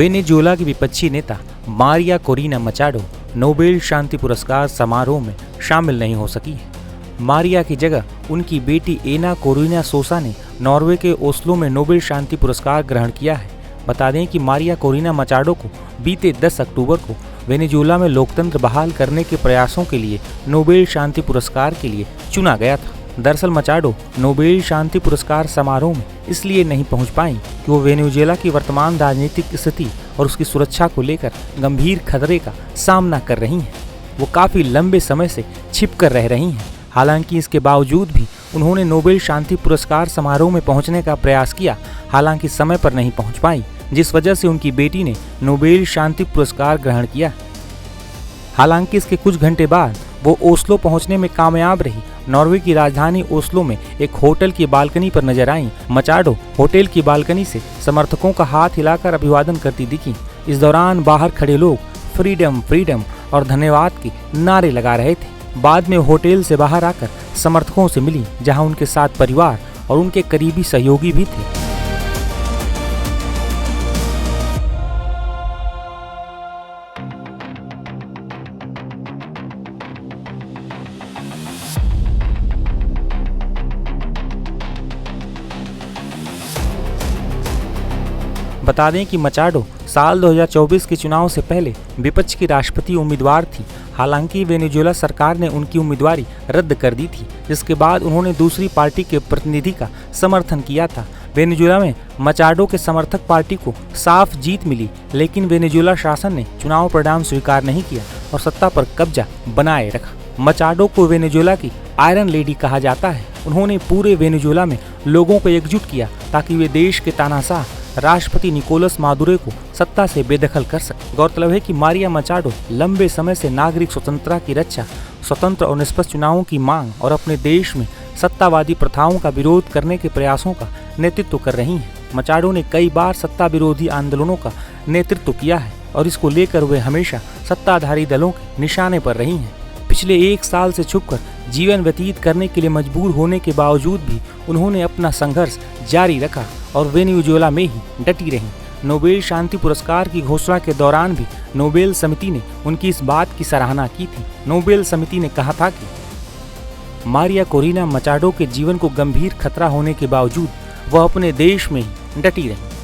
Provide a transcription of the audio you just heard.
Venezuela की विपक्षी नेता मारिया कोरिना मचाडो नोबेल शांति पुरस्कार समारोह में शामिल नहीं हो सकी है। मारिया की जगह उनकी बेटी एना कोरिना सोसा ने नॉर्वे के ओस्लो में नोबेल शांति पुरस्कार ग्रहण किया है। बता दें कि मारिया कोरिना मचाडो को बीते 10 अक्टूबर को वेनेजुएला में लोकतंत्र बहाल करने के प्रयासों के लिए नोबेल शांति पुरस्कार के लिए चुना गया था। दरअसल मचाडो नोबेल शांति पुरस्कार समारोह में इसलिए नहीं पहुंच पाई कि वो वेनेजुएला की वर्तमान राजनीतिक स्थिति और उसकी सुरक्षा को लेकर गंभीर खतरे का सामना कर रही हैं। वो काफी लंबे समय से छिप कर रह रही हैं। हालांकि इसके बावजूद भी उन्होंने नोबेल शांति पुरस्कार समारोह में पहुंचने का प्रयास किया, हालांकि समय पर नहीं पहुंच पाई, जिस वजह से उनकी बेटी ने नोबेल शांति पुरस्कार ग्रहण किया। हालांकि इसके कुछ घंटे बाद वो ओस्लो पहुंचने में कामयाब रही। नॉर्वे की राजधानी ओस्लो में एक होटल की बालकनी पर नजर आई। मचाडो होटल की बालकनी से समर्थकों का हाथ हिलाकर अभिवादन करती दिखी। इस दौरान बाहर खड़े लोग फ्रीडम फ्रीडम और धन्यवाद के नारे लगा रहे थे। बाद में होटल से बाहर आकर समर्थकों से मिली, जहां उनके साथ परिवार और उनके करीबी सहयोगी भी थे। बता दें कि मचाडो साल 2024 के चुनाव से पहले विपक्ष की राष्ट्रपति उम्मीदवार थी। हालांकि वेनेजुएला सरकार ने उनकी उम्मीदवारी रद्द कर दी थी, जिसके बाद उन्होंने दूसरी पार्टी के प्रतिनिधि का समर्थन किया था। वेनेजुएला में मचाडो के समर्थक पार्टी को साफ जीत मिली, लेकिन वेनेजुएला शासन ने चुनाव परिणाम स्वीकार नहीं किया और सत्ता पर कब्जा बनाए रखा। मचाडो को वेनेजुएला की आयरन लेडी कहा जाता है। उन्होंने पूरे वेनेजुएला में लोगों को एकजुट किया ताकि वे देश के तानाशाह राष्ट्रपति निकोलस मादुरो को सत्ता से बेदखल कर सके। गौरतलब है कि मारिया मचाडो लंबे समय से नागरिक स्वतंत्रता की रक्षा, स्वतंत्र और निष्पक्ष चुनावों की मांग और अपने देश में सत्तावादी प्रथाओं का विरोध करने के प्रयासों का नेतृत्व कर रही हैं। मचाडो ने कई बार सत्ता विरोधी आंदोलनों का नेतृत्व किया है और इसको लेकर वे हमेशा सत्ताधारी दलों के निशाने पर रही हैं। पिछले 1 साल से छुपकर जीवन व्यतीत करने के लिए मजबूर होने के बावजूद भी उन्होंने अपना संघर्ष जारी रखा और वेनेजुएला में ही डटी रहीं। नोबेल शांति पुरस्कार की घोषणा के दौरान भी नोबेल समिति ने उनकी इस बात की सराहना की थी। नोबेल समिति ने कहा था कि मारिया कोरिना मचाडो के जीवन को गंभीर खतरा होने के बावजूद वह अपने देश में ही डटी रहीं।